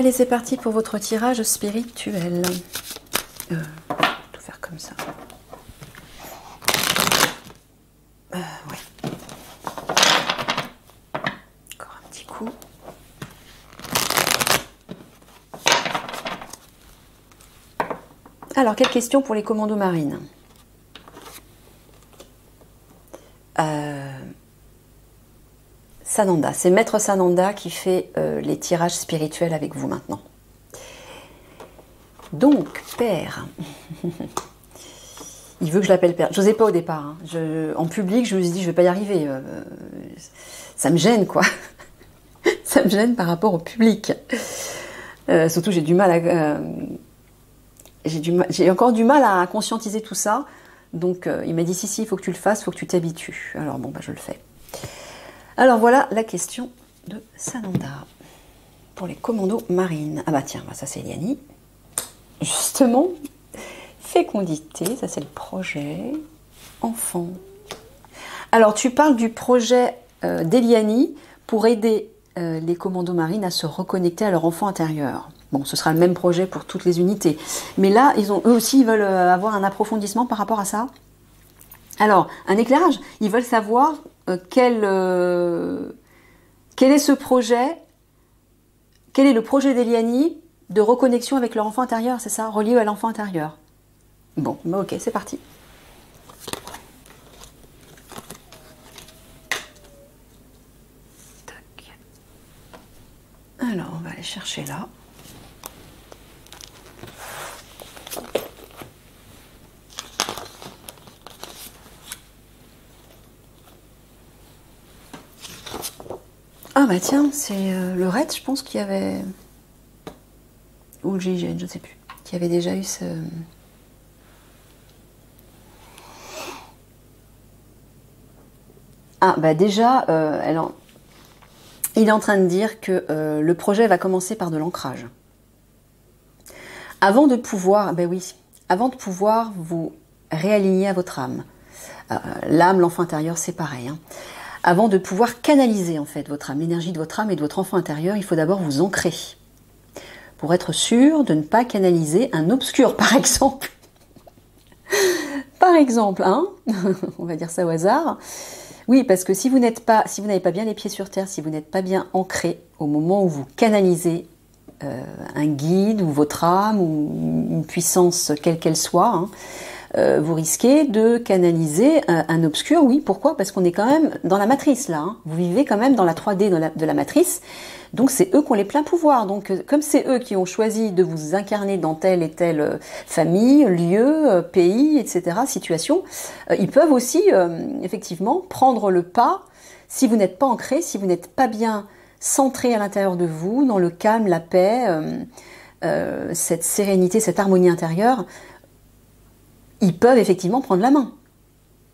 Allez, c'est parti pour votre tirage spirituel. Tout faire comme ça. Ouais. Encore un petit coup. Alors, quelle question pour les commandos marines? Sananda, c'est Maître Sananda qui fait les tirages spirituels avec vous maintenant. Donc, Père, il veut que je l'appelle Père. Je n'osais pas au départ. Hein. En public, je me suis dit, je ne vais pas y arriver. Ça me gêne, quoi. Ça me gêne par rapport au public. Surtout, j'ai du mal à... j'ai encore du mal à conscientiser tout ça. Donc, il m'a dit, si, il faut que tu le fasses, il faut que tu t'habitues. Alors, bon, bah, je le fais. Alors, voilà la question de Sananda pour les commandos marines. Ah bah tiens, ça c'est Eliani. Justement, fécondité, ça c'est le projet enfant. Alors, tu parles du projet d'Eliani pour aider les commandos marines à se reconnecter à leur enfant intérieur. Bon, ce sera le même projet pour toutes les unités. Mais là, eux aussi, ils veulent avoir un approfondissement par rapport à ça. Alors, un éclairage. Ils veulent savoir quel est ce projet, quel est le projet d'Eliani de reconnexion avec leur enfant intérieur, c'est ça, relié à l'enfant intérieur. Bon, bah ok, c'est parti. Tac. Alors, on va aller chercher là. Ah bah tiens, c'est le RED, je pense qu'il y avait... Ou le GIGN, je ne sais plus. Qui avait déjà eu ce... Ah bah déjà, il est en train de dire que le projet va commencer par de l'ancrage. Avant de pouvoir, ben oui, avant de pouvoir vous réaligner à votre âme. L'âme, l'enfant intérieur, c'est pareil. Hein. Avant de pouvoir canaliser en fait votre âme, l'énergie de votre âme et de votre enfant intérieur, il faut d'abord vous ancrer. Pour être sûr de ne pas canaliser un obscur, par exemple. Par exemple, hein, on va dire ça au hasard. Oui, parce que si vous n'avez pas bien les pieds sur terre, si vous n'êtes pas bien ancré au moment où vous canalisez un guide ou votre âme ou une puissance quelle qu'elle soit, hein, vous risquez de canaliser un obscur. Oui, pourquoi? Parce qu'on est quand même dans la matrice là. Hein. Vous vivez quand même dans la 3D de la matrice. Donc c'est eux qui ont les pleins pouvoirs. Donc comme c'est eux qui ont choisi de vous incarner dans telle et telle famille, lieu, pays, etc., situation, ils peuvent aussi effectivement prendre le pas si vous n'êtes pas ancré, si vous n'êtes pas bien centré à l'intérieur de vous, dans le calme, la paix, cette sérénité, cette harmonie intérieure. Ils peuvent effectivement prendre la main.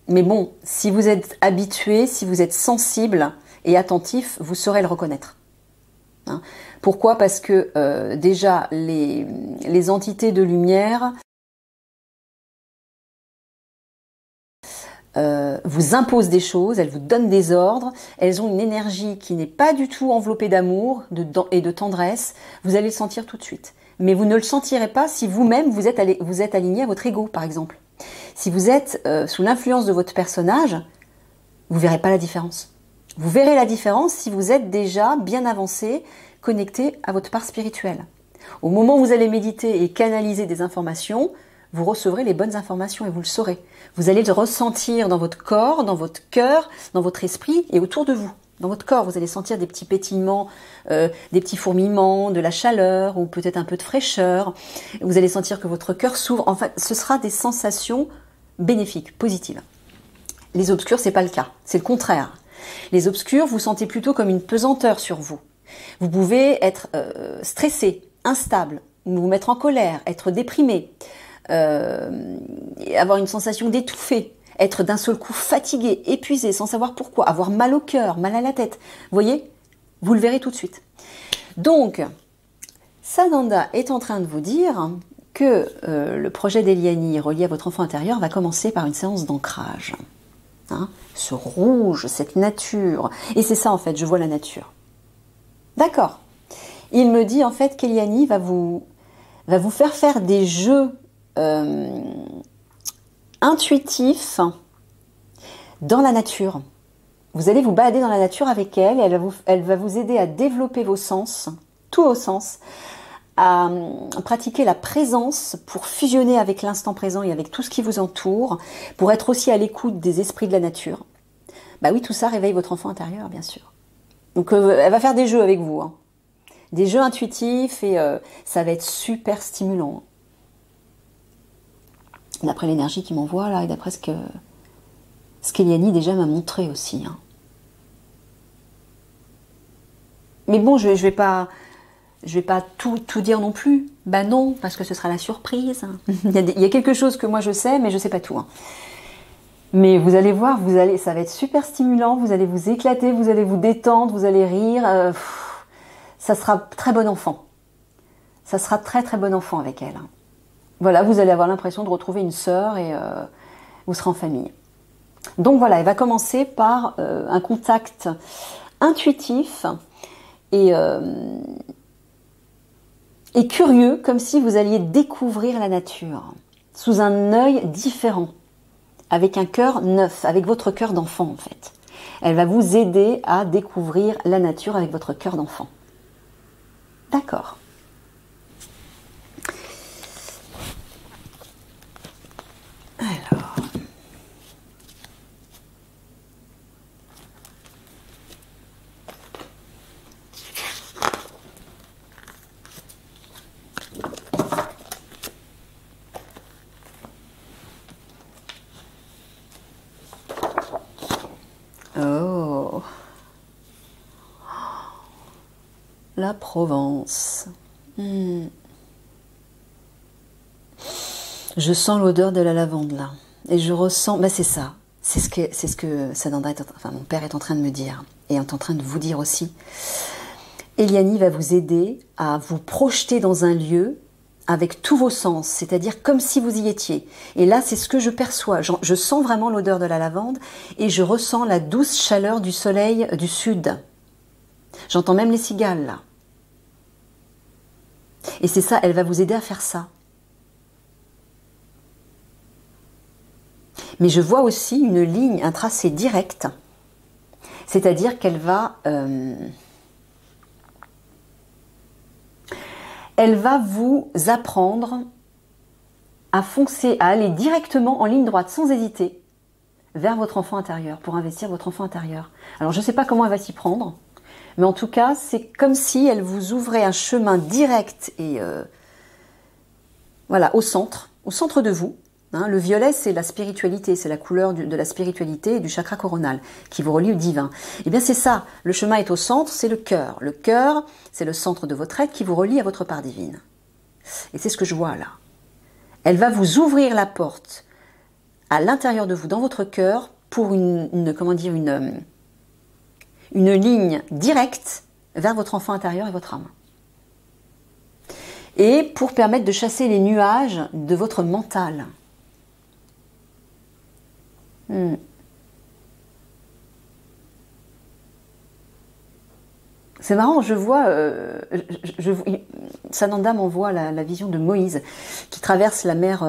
Mais bon, si vous êtes habitué, si vous êtes sensible et attentif, vous saurez le reconnaître. Hein. Pourquoi? Parce que déjà, les entités de lumière vous imposent des choses, elles vous donnent des ordres, elles ont une énergie qui n'est pas du tout enveloppée d'amour et de tendresse, vous allez le sentir tout de suite. Mais vous ne le sentirez pas si vous-même vous êtes aligné à votre ego, par exemple. Si vous êtes sous l'influence de votre personnage, vous ne verrez pas la différence. Vous verrez la différence si vous êtes déjà bien avancé, connecté à votre part spirituelle. Au moment où vous allez méditer et canaliser des informations, vous recevrez les bonnes informations et vous le saurez. Vous allez le ressentir dans votre corps, dans votre cœur, dans votre esprit et autour de vous. Dans votre corps, vous allez sentir des petits pétillements, des petits fourmillements, de la chaleur ou peut-être un peu de fraîcheur. Vous allez sentir que votre cœur s'ouvre. Enfin, ce sera des sensations bénéfiques, positives. Les obscurs, c'est pas le cas. C'est le contraire. Les obscurs, vous sentez plutôt comme une pesanteur sur vous. Vous pouvez être stressé, instable, vous mettre en colère, être déprimé, avoir une sensation d'étouffer. Être d'un seul coup fatigué, épuisé, sans savoir pourquoi, avoir mal au cœur, mal à la tête. Vous voyez? Vous le verrez tout de suite. Donc, Sananda est en train de vous dire que le projet d'Eliani relié à votre enfant intérieur va commencer par une séance d'ancrage. Hein, ce rouge, cette nature. Et c'est ça en fait, je vois la nature. D'accord. Il me dit en fait qu'Eliani va vous faire des jeux intuitifs dans la nature. Vous allez vous balader dans la nature avec elle, et elle va vous aider à développer vos sens, tous vos sens, à pratiquer la présence pour fusionner avec l'instant présent et avec tout ce qui vous entoure, pour être aussi à l'écoute des esprits de la nature. Bah oui, tout ça réveille votre enfant intérieur, bien sûr. Donc elle va faire des jeux avec vous, hein. Des jeux intuitifs, et ça va être super stimulant. D'après l'énergie qu'il m'envoie là, et d'après ce qu'Eliani déjà m'a montré aussi, hein. Mais bon, je vais pas tout dire non plus. Bah non, parce que ce sera la surprise. Il y a quelque chose que moi je sais, mais je sais pas tout, hein. Mais vous allez voir, ça va être super stimulant, vous allez vous éclater, vous allez vous détendre, vous allez rire. Ça sera très bon enfant. Ça sera très très bon enfant avec elle, hein. Voilà, vous allez avoir l'impression de retrouver une sœur, et vous serez en famille. Donc voilà, elle va commencer par un contact intuitif et curieux, comme si vous alliez découvrir la nature sous un œil différent, avec un cœur neuf, avec votre cœur d'enfant en fait. Elle va vous aider à découvrir la nature avec votre cœur d'enfant. D'accord. Alors. Oh. La Provence. Je sens l'odeur de la lavande là. Et je ressens, c'est ça. C'est ce que Sananda mon père est en train de me dire. Et est en train de vous dire aussi. Eliani va vous aider à vous projeter dans un lieu avec tous vos sens, c'est-à-dire comme si vous y étiez. Et là, c'est ce que je perçois. Je sens vraiment l'odeur de la lavande, et je ressens la douce chaleur du soleil du sud. J'entends même les cigales là. Et c'est ça, elle va vous aider à faire ça. Mais je vois aussi une ligne, un tracé direct. C'est-à-dire qu'elle va... elle va vous apprendre à foncer, à aller directement en ligne droite, sans hésiter, vers votre enfant intérieur, pour investir votre enfant intérieur. Alors je ne sais pas comment elle va s'y prendre, mais en tout cas, c'est comme si elle vous ouvrait un chemin direct et voilà, au centre de vous. Hein, le violet, c'est la spiritualité, c'est la couleur de la spiritualité et du chakra coronal qui vous relie au divin. Eh bien, c'est ça, le chemin est au centre, c'est le cœur. Le cœur, c'est le centre de votre être qui vous relie à votre part divine. Et c'est ce que je vois là. Elle va vous ouvrir la porte à l'intérieur de vous, dans votre cœur, pour une ligne directe vers votre enfant intérieur et votre âme. Et pour permettre de chasser les nuages de votre mental. C'est marrant, je vois, Sananda m'envoie la vision de Moïse qui traverse la mer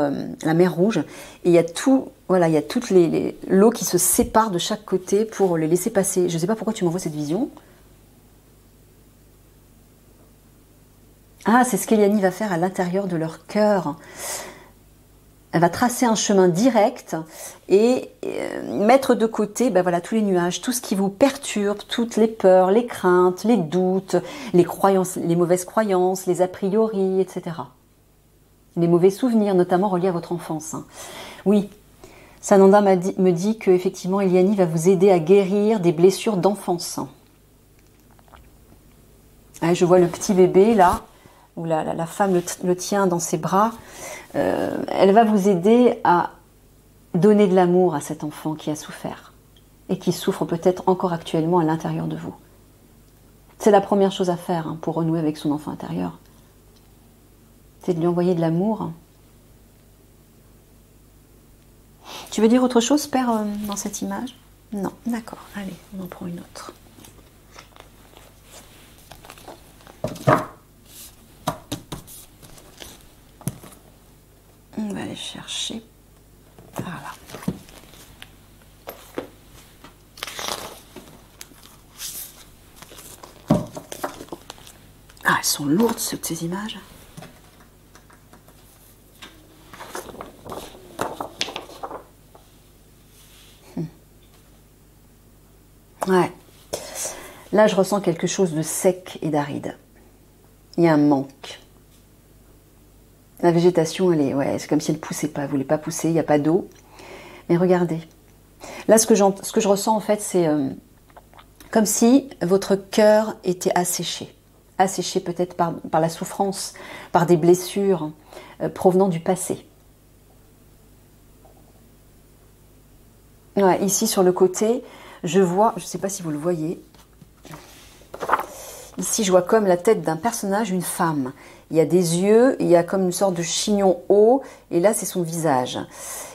Rouge, et il y a tout, voilà, il y a toute l'eau qui se sépare de chaque côté pour les laisser passer. Je ne sais pas pourquoi tu m'envoies cette vision. Ah, c'est ce qu'Eliani va faire à l'intérieur de leur cœur. Elle va tracer un chemin direct et mettre de côté voilà, tous les nuages, tout ce qui vous perturbe, toutes les peurs, les craintes, les doutes, les croyances, les mauvaises croyances, les a priori, etc. Les mauvais souvenirs, notamment reliés à votre enfance. Oui, Sananda me dit qu'effectivement, Eliani va vous aider à guérir des blessures d'enfance. Je vois le petit bébé là, où la femme le tient dans ses bras. Elle va vous aider à donner de l'amour à cet enfant qui a souffert et qui souffre peut-être encore actuellement à l'intérieur de vous. C'est la première chose à faire pour renouer avec son enfant intérieur. C'est de lui envoyer de l'amour. Tu veux dire autre chose, Père, dans cette image? Non, d'accord. Allez, on en prend une autre. On va aller chercher par là. Ah, elles sont lourdes, ces images. Ouais. Là, je ressens quelque chose de sec et d'aride. Il y a un manque. La végétation, elle est, ouais, c'est comme si elle ne poussait pas, elle ne voulait pas pousser, il n'y a pas d'eau. Mais regardez. Là, ce que je ressens, en fait, c'est comme si votre cœur était asséché. Asséché peut-être par la souffrance, par des blessures provenant du passé. Ouais, ici, sur le côté, je vois, je ne sais pas si vous le voyez, ici je vois comme la tête d'un personnage, une femme. Il y a des yeux, il y a comme une sorte de chignon haut, et là c'est son visage.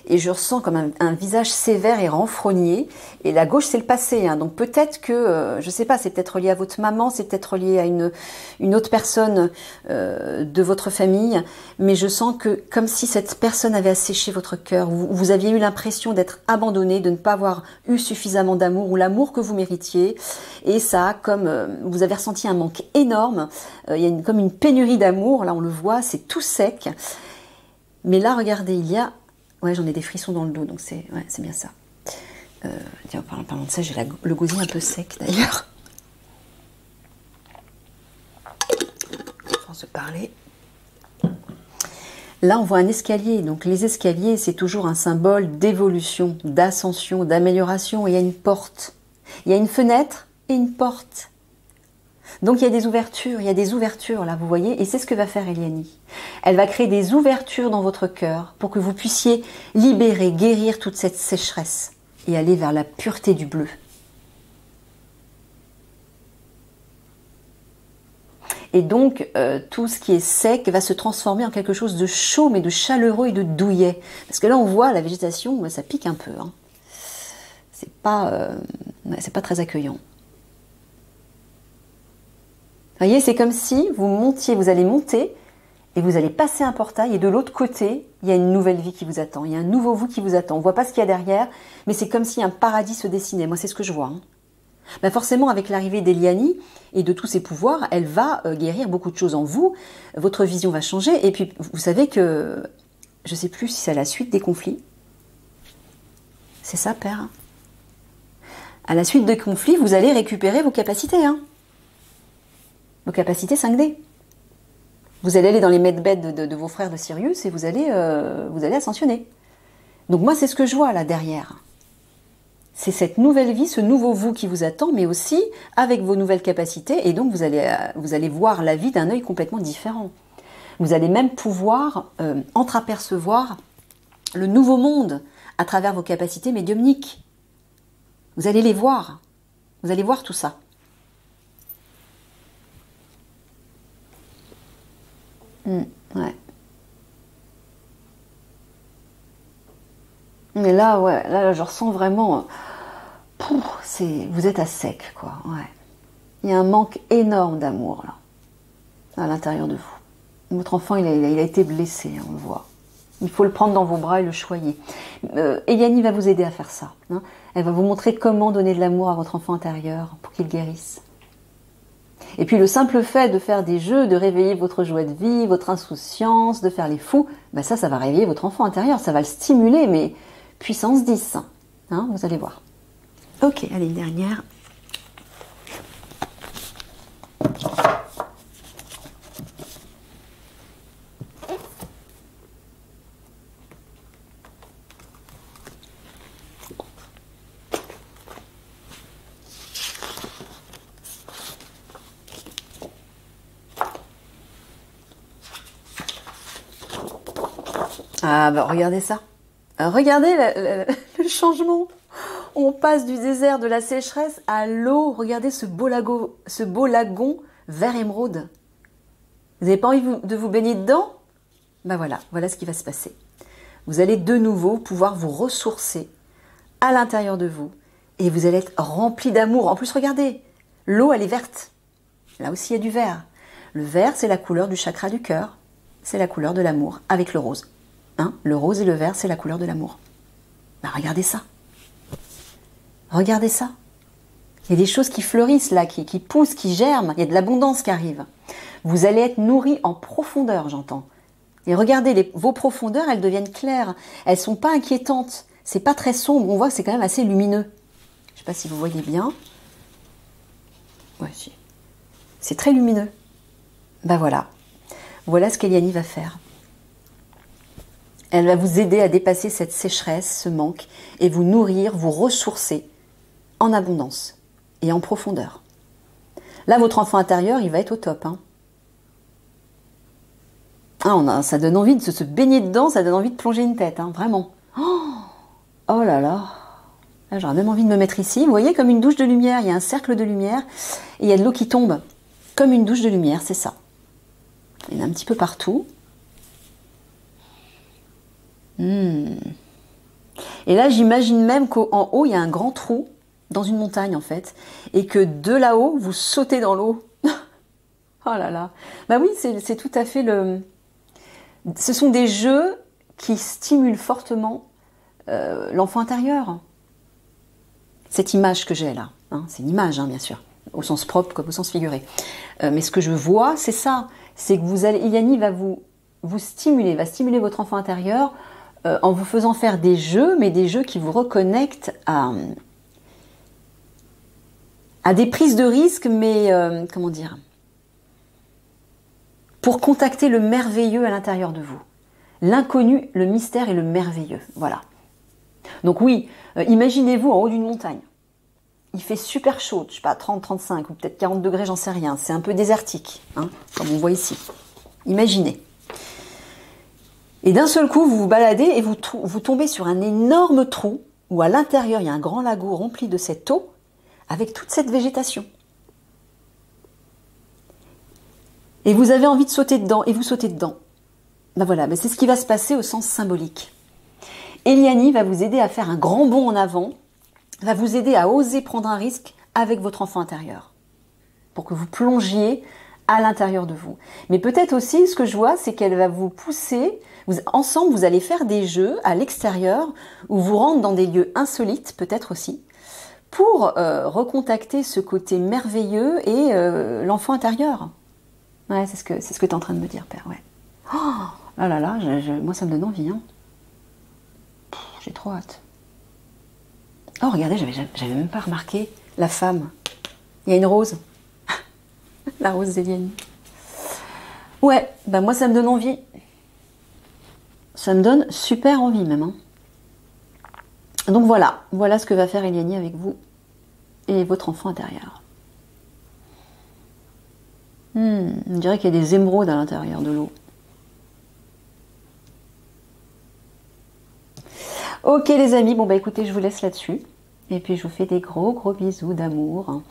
Et je ressens comme un visage sévère et renfrogné, et la gauche c'est le passé, hein. Donc peut-être que, je ne sais pas, c'est peut-être relié à votre maman, c'est peut-être relié à une autre personne de votre famille, mais je sens que comme si cette personne avait asséché votre cœur, vous aviez eu l'impression d'être abandonné, de ne pas avoir eu suffisamment d'amour, ou l'amour que vous méritiez, et ça a comme, vous avez ressenti un manque énorme, il y a comme une pénurie d'amour, là on le voit, c'est tout sec, mais là regardez, il y a... Ouais, j'en ai des frissons dans le dos, donc c'est bien ça. Tiens, en parlant de ça, j'ai le gosier un peu sec d'ailleurs. Sans se parler. Là, on voit un escalier. Donc les escaliers, c'est toujours un symbole d'évolution, d'ascension, d'amélioration. Et il y a une porte. Il y a une fenêtre et une porte. Donc il y a des ouvertures là, vous voyez, et c'est ce que va faire Eliani. Elle va créer des ouvertures dans votre cœur pour que vous puissiez libérer, guérir toute cette sécheresse et aller vers la pureté du bleu. Et donc tout ce qui est sec va se transformer en quelque chose de chaud, mais de chaleureux et de douillet. Parce que là on voit la végétation, ça pique un peu. Hein. C'est pas très accueillant. Vous voyez, c'est comme si vous montiez, vous allez monter et vous allez passer un portail et de l'autre côté, il y a une nouvelle vie qui vous attend, il y a un nouveau vous qui vous attend. On ne voit pas ce qu'il y a derrière, mais c'est comme si un paradis se dessinait. Moi, c'est ce que je vois. Hein. Ben forcément, avec l'arrivée d'Eliani et de tous ses pouvoirs, elle va guérir beaucoup de choses en vous. Votre vision va changer. Et puis, vous savez que, je ne sais plus si c'est à la suite des conflits. C'est ça, Père. À la suite des conflits, vous allez récupérer vos capacités, hein. Vos capacités 5D. Vous allez aller dans les medbeds de vos frères de Sirius et vous allez ascensionner. Donc moi, c'est ce que je vois là derrière. C'est cette nouvelle vie, ce nouveau vous qui vous attend, mais aussi avec vos nouvelles capacités. Et donc, vous allez voir la vie d'un œil complètement différent. Vous allez même pouvoir entreapercevoir le nouveau monde à travers vos capacités médiumniques. Vous allez les voir. Vous allez voir tout ça. Ouais. Mais là, ouais, là, je ressens vraiment, vous êtes à sec, quoi. Ouais. Il y a un manque énorme d'amour là, à l'intérieur de vous. Votre enfant, il a été blessé, hein, on le voit. Il faut le prendre dans vos bras et le choyer. Eliani va vous aider à faire ça. Hein. Elle va vous montrer comment donner de l'amour à votre enfant intérieur pour qu'il guérisse. Et puis le simple fait de faire des jeux, de réveiller votre joie de vie, votre insouciance, de faire les fous, ben ça va réveiller votre enfant intérieur, ça va le stimuler, mais puissance 10, hein, vous allez voir. Ok, allez, une dernière. Ah bah regardez ça. Regardez le changement. On passe du désert, de la sécheresse à l'eau. Regardez ce beau lagon vert émeraude. Vous n'avez pas envie de vous baigner dedans? Ben voilà ce qui va se passer. Vous allez de nouveau pouvoir vous ressourcer à l'intérieur de vous. Et vous allez être rempli d'amour. En plus, regardez, l'eau elle est verte. Là aussi il y a du vert. Le vert c'est la couleur du chakra du cœur. C'est la couleur de l'amour avec le rose. Hein, le rose et le vert, c'est la couleur de l'amour. Bah, regardez ça. Regardez ça. Il y a des choses qui fleurissent là, qui poussent, qui germent. Il y a de l'abondance qui arrive. Vous allez être nourris en profondeur, j'entends. Et regardez, vos profondeurs, elles deviennent claires. Elles sont pas inquiétantes. C'est pas très sombre. On voit que c'est quand même assez lumineux. Je sais pas si vous voyez bien. Ouais, si. C'est très lumineux. Ben voilà. Voilà ce qu'Eliani va faire. Elle va vous aider à dépasser cette sécheresse, ce manque, et vous nourrir, vous ressourcer en abondance et en profondeur. Là, votre enfant intérieur, il va être au top. Hein. Ah, ça donne envie de se baigner dedans, ça donne envie de plonger une tête, hein, vraiment. Oh là là. Là, j'aurais même envie de me mettre ici. Vous voyez, comme une douche de lumière, il y a un cercle de lumière, et il y a de l'eau qui tombe. Comme une douche de lumière, c'est ça. Il y en a un petit peu partout. Et là, j'imagine même qu'en haut, il y a un grand trou dans une montagne, en fait. Et que de là-haut, vous sautez dans l'eau. Oh là là. Bah oui, c'est tout à fait le... Ce sont des jeux qui stimulent fortement l'enfant intérieur. Cette image que j'ai là, hein, c'est une image, hein, bien sûr, au sens propre comme au sens figuré. Mais ce que je vois, c'est ça. C'est que Eliani va vous stimuler, va stimuler votre enfant intérieur en vous faisant faire des jeux, mais des jeux qui vous reconnectent à des prises de risques, mais comment dire, pour contacter le merveilleux à l'intérieur de vous. L'inconnu, le mystère et le merveilleux. Voilà. Donc oui, imaginez-vous en haut d'une montagne. Il fait super chaud, je sais pas, 30, 35 ou peut-être 40 degrés, j'en sais rien. C'est un peu désertique, hein, comme on voit ici. Imaginez. Et d'un seul coup, vous vous baladez et vous tombez sur un énorme trou où à l'intérieur, il y a un grand lago rempli de cette eau avec toute cette végétation. Et vous avez envie de sauter dedans et vous sautez dedans. Ben voilà, mais c'est ce qui va se passer au sens symbolique. Eliani va vous aider à faire un grand bond en avant, va vous aider à oser prendre un risque avec votre enfant intérieur, pour que vous plongiez à l'intérieur de vous. Mais peut-être aussi, ce que je vois, c'est qu'elle va vous pousser, ensemble, vous allez faire des jeux à l'extérieur, où vous rentrez dans des lieux insolites, peut-être aussi, pour recontacter ce côté merveilleux et l'enfant intérieur. Ouais, c'est ce que tu es en train de me dire, Père, ouais. Oh là là là, moi ça me donne envie, hein. J'ai trop hâte. Oh, regardez, j'avais même pas remarqué la femme. Il y a une rose. La rose d'Eliani. Ouais, bah moi ça me donne envie. Ça me donne super envie même. Hein. Donc voilà ce que va faire Eliani avec vous et votre enfant intérieur. On dirait qu'il y a des émeraudes à l'intérieur de l'eau. Ok les amis, bon bah écoutez, je vous laisse là-dessus. Et puis je vous fais des gros bisous d'amour.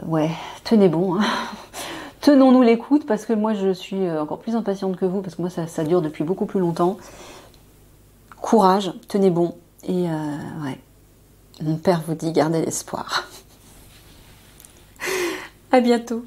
Ouais, tenez bon. Hein. Tenons-nous l'écoute parce que moi je suis encore plus impatiente que vous parce que moi ça dure depuis beaucoup plus longtemps. Courage, tenez bon. Et ouais, mon père vous dit gardez l'espoir. À bientôt.